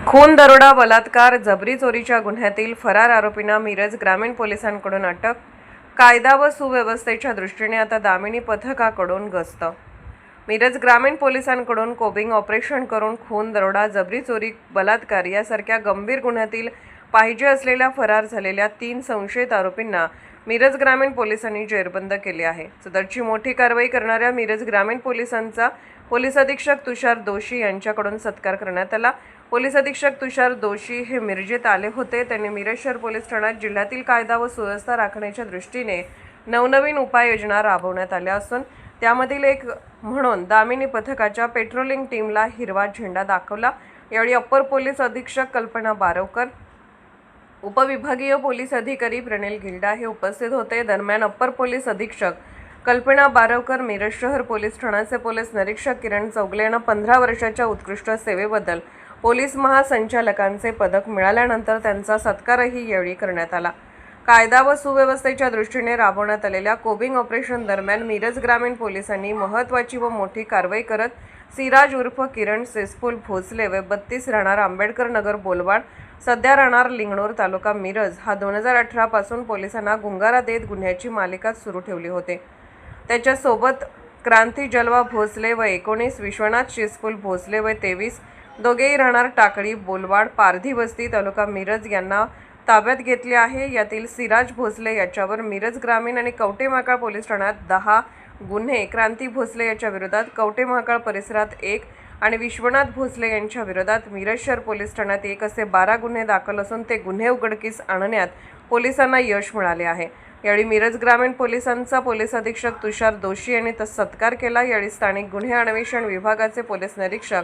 खून, दरोडा, बलात्कार, जबरी चोरीच्या गुन्ह्यातील फरार आरोपींना मिरज ग्रामीण पोलिसांकडून अटक. कायदा व सुव्यवस्थेच्या दृष्टीने आता दामिनी पथकाकडून गस्त. मिरज ग्रामीण पोलिसांकडून कोबिंग ऑपरेशन करून खून, दरोडा, जबरी चोरी, बलात्कार यासारख्या गंभीर गुन्ह्यातील पाहिजे असलेल्या फरार झालेल्या 3 संशयित आरोपींना मिरज ग्रामीण पोलिसांनी जेरबंद केले आहे. सदरची मोठी कारवाई करणाऱ्या मिरज ग्रामीण पोलिसांचा पोलीस अधीक्षक तुषार दोशी यांच्याकडून सत्कार करण्यात आला. पोलीस अधीक्षक तुषार दोशी हे मिरजेत आले होते. त्यांनी मिरज शहर पोलीस ठाण्यात जिल्ह्यातील कायदा व सुव्यवस्था राखण्याच्या दृष्टीने नवनवीन उपाययोजना राबवण्यात आल्या असून त्यामधील एक म्हणून दामिनी पथकाच्या पेट्रोलिंग टीमला हिरवा झेंडा दाखवला. यावेळी अप्पर पोलीस अधीक्षक कल्पना बारवकर, उपविभागीय पोलीस अधिकारी प्रणिल गिल्डा हे उपस्थित होते. दरम्यान अप्पर पोलीस अधीक्षक कल्पना बारवकर, मिरज शहर पोलीस ठाण्याचे पोलीस निरीक्षक किरण चौगले यांना 15 वर्षाच्या उत्कृष्ट सेवेबद्दल पोलीस महासंचालकांचे पदक मिळाल्यानंतर त्यांचा सत्कारही यावेळी करण्यात आला. कायदा व सुव्यवस्थेच्या दृष्टीने राबवण्यात आलेल्या कोबिंग ऑपरेशन दरम्यान मिरज ग्रामीण पोलिसांनी महत्त्वाची व मोठी कारवाई करत सिराज उर्फ किरण सेसफुल भोसले व 32 राहणार आंबेडकर नगर बोलवाड, सध्या राहणार लिंगणूर तालुका मिरज हा 2018 पासून पोलिसांना गुंगारा देत गुन्ह्याची मालिका सुरू ठेवली होते. त्याच्यासोबत क्रांती जलवा भोसले व 19, विश्वनाथ शेसफुल भोसले व 23, दोघेही राहणार टाकळी बोलवाड, पारधी वस्ती तालुका मिरज यांना ताब्यात घेतले आहे. यातील सिराज भोसले याच्यावर मिरज ग्रामीण आणि कवठे महाकाळ पोलीस ठाण्यात 10 गुन्हे, क्रांती भोसले याच्या विरोधात कवठे महाकाळ परिसरात 1 आणि विश्वनाथ भोसले यांच्या विरोधात मिरज शहर पोलीस ठाण्यात 1 असे 12 गुन्हे दाखल असून ते गुन्हे उघडकीस आणण्यात पोलिसांना यश मिळाले आहे. यावेळी मिरज ग्रामीण पोलिसांचा पोलीस अधीक्षक तुषार दोशी यांनी सत्कार केला. यावेळी स्थानिक गुन्हे अन्वेषण विभागाचे पोलीस निरीक्षक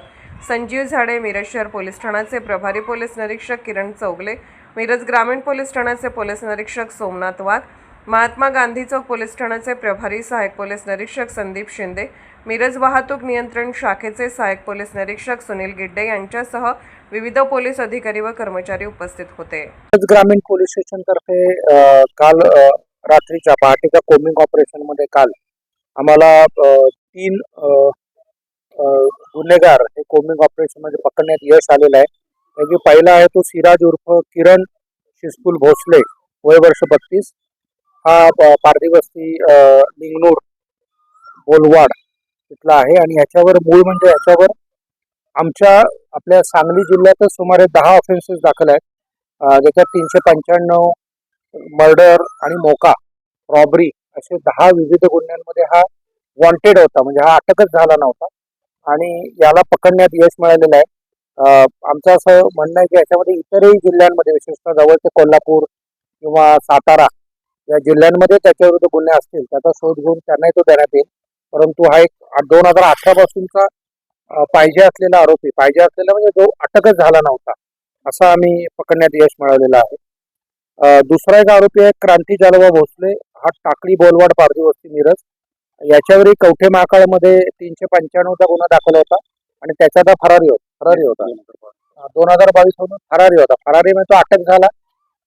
संजीव झाडे, मिरज शहर पोलीस ठाण्याचे प्रभारी पोलीस निरीक्षक किरण चौगले, मिरज ग्रामीण पोलीस ठाण्याचे पोलीस निरीक्षक सोमनाथ वाघ, महात्मा गांधी चौक पोलीस ठाण्याचे प्रभारी सहाय्यक पोलीस निरीक्षक संदीप शिंदे, मिरज वाहतूक नियंत्रण शाखेचे सहाय्यक पोलीस निरीक्षक सुनील गिड्डे यांच्यासह विविध पोलीस अधिकारी व कर्मचारी उपस्थित होते. ग्रामीण पोलीस स्टेशन तर्फे काल रात्रीच्या पहाटेच्या कोबिंग ऑपरेशन मध्ये काल आम्हाला 3 गुन्हेगार हे कोबिंग ऑपरेशन मध्ये पकडण्यात यश आलेलं आहे. त्याची पहिला आहे तो सिराज उर्फ किरण शिसफुल भोसले, वय वर्ष 32, हा पारधी वस्ती लिंगणूर बोलवाड तिथला आहे आणि याच्यावर मूळ म्हणजे याच्यावर आपल्या सांगली जिल्ह्यातच सुमारे 10 ऑफेन्सेस दाखल आहेत. ज्याच्यात 395 मर्डर आणि मोका रॉबरी असे 10 विविध गुन्ह्यांमध्ये हा वॉन्टेड होता, म्हणजे हा अटकच झाला नव्हता आणि याला पकडण्यात यश मिळालेलं आहे. आमचं असं म्हणणं आहे की याच्यामध्ये इतरही जिल्ह्यांमध्ये विशेषतः जवळचे कोल्हापूर किंवा सातारा या जिल्ह्यांमध्ये त्याच्याविरुद्ध गुन्हे असतील त्याचा शोध घेऊन त्यांनाही तो देण्यात येईल. परंतु हा एक 2018 पासूनचा पाहिजे असलेला आरोपी, पाहिजे असलेला म्हणजे जो अटकच झाला नव्हता, असा आम्ही पकडण्यात यश मिळवलेला आहे. दुसरा एक आरोपी आहे क्रांती जलवा भोसले, हा टाकळी बोलवाड पारधी वस्ती मिरज, याच्यावरही कवठे महाकाळमध्ये 395चा गुन्हा दाखल होता आणि त्याचा आता फरारी होता 2022 मधून फरारी होता. फरारी म्हणजे तो अटक झाला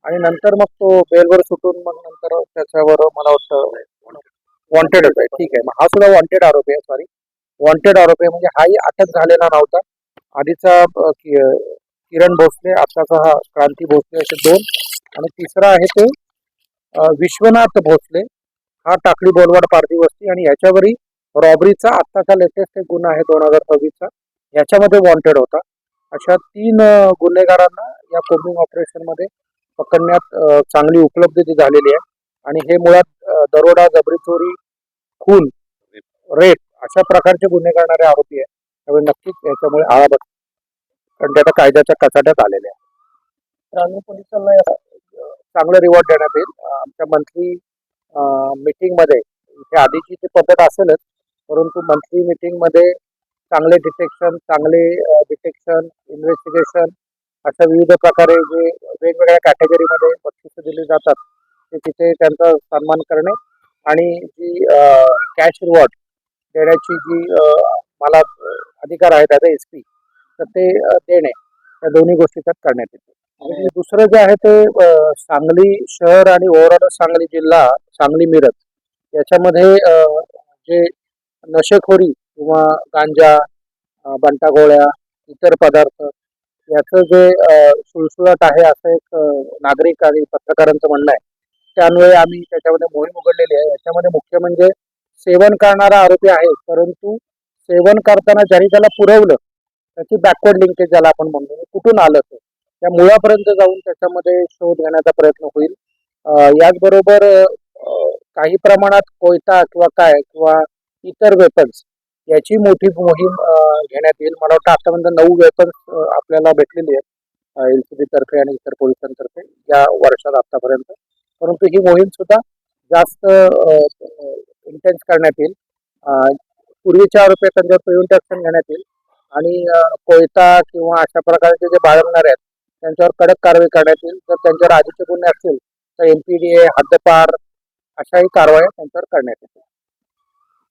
आणि नंतर मग तो बेलवर सुटून मग नंतर त्याच्यावर मला वाटतं वॉन्टेड होता. ठीक आहे, मग हा सुद्धा वॉन्टेड आरोपी आहे. वॉन्टेड आरोपी आहे म्हणजे हाही अटक झालेला नव्हता. आधीचा किरण भोसले, आताचा हा क्रांती भोसले, असे 2. आणि तिसरा आहे ते विश्वनाथ भोसले, हा टाकळी बोलवाड पारधी वस्ती आणि याच्यावरही रॉबरीचा आत्ताचा लेटेस्ट एक गुन्हा आहे 2026चा, याच्यामध्ये वॉन्टेड होता. अशा 3 गुन्हेगारांना या कोबिंग ऑपरेशन मध्ये पकडण्यात चांगली उपलब्धी झालेली आहे आणि हे मुळात दरोडा, जबरी चोरी, खून, रेप अशा प्रकारचे गुन्हे करणारे आरोपी आहे. त्यामुळे नक्कीच याच्यामुळे आळा बसेल, कारण ते आता कायद्याच्या कचाट्यात आलेले आहे. ग्रामीण पोलिसांना चांगलं रिवॉर्ड देण्यात येईल. आमच्या मंथली मीटिंग मध्ये इथे आधीची ती पद्धत असेलच, परंतु मंथली मीटिंग मध्ये चांगले डिटेक्शन, इन्व्हेस्टिगेशन अशा विविध प्रकारे जे वेगवेगळ्या कॅटेगरीमध्ये बक्षिसं दिली जातात ते तिथे त्यांचा सन्मान करणे आणि जी कॅश रिवॉर्ड देण्याची जी मला अधिकार आहे त्याचा SP, तर ते देणे, या दोन्ही गोष्टी त्यात करण्यात येते. आणि दुसरं जे आहे ते सांगली शहर आणि ओव्हरऑल सांगली जिल्हा, सांगली मिरज याच्यामध्ये जे नशेखोरी किंवा गांजा, बंटा गोळ्या, इतर पदार्थ याचं जे सुळसुळाट आहे असं एक नागरिक आणि पत्रकारांचं म्हणणं आहे. त्यान्वये आम्ही त्याच्यामध्ये मोहीम उघडलेली आहे. याच्यामध्ये मुख्य म्हणजे सेवन करणारा आरोपी आहे, परंतु सेवन करताना ज्यांनी त्याला पुरवलं त्याची बॅकवर्ड लिंकेज ज्याला आपण म्हणतो, कुठून आलं ते त्या मुळापर्यंत जाऊन त्याच्यामध्ये शोध घेण्याचा प्रयत्न होईल. याचबरोबर काही प्रमाणात कोयता किंवा काय किंवा इतर वेपन्स याची मोठी मोहीम घेण्यात येईल. मला वाटतं आतापर्यंत 9 वेपन्स आपल्याला भेटलेली आहेत एलसीबी तर्फे आणि इतर पोलिसांतर्फे या वर्षात आतापर्यंत. परंतु ही मोहीम सुद्धा जास्त इंटेन्स करण्यात येईल. पूर्वीच्या आरोपी त्यांच्यावर प्रिव्हेंटिव्ह ऍक्शन घेण्यात येईल आणि कोयता किंवा अशा प्रकारचे जे बाळगणारे आहेत त्यांच्यावर कडक कारवाई करण्यात येईल. जर त्यांच्यावर आधीचे गुन्हे असतील तर एनपीडीए, हद्दपार अशाही कारवाया त्यांच्यावर करण्यात येतील.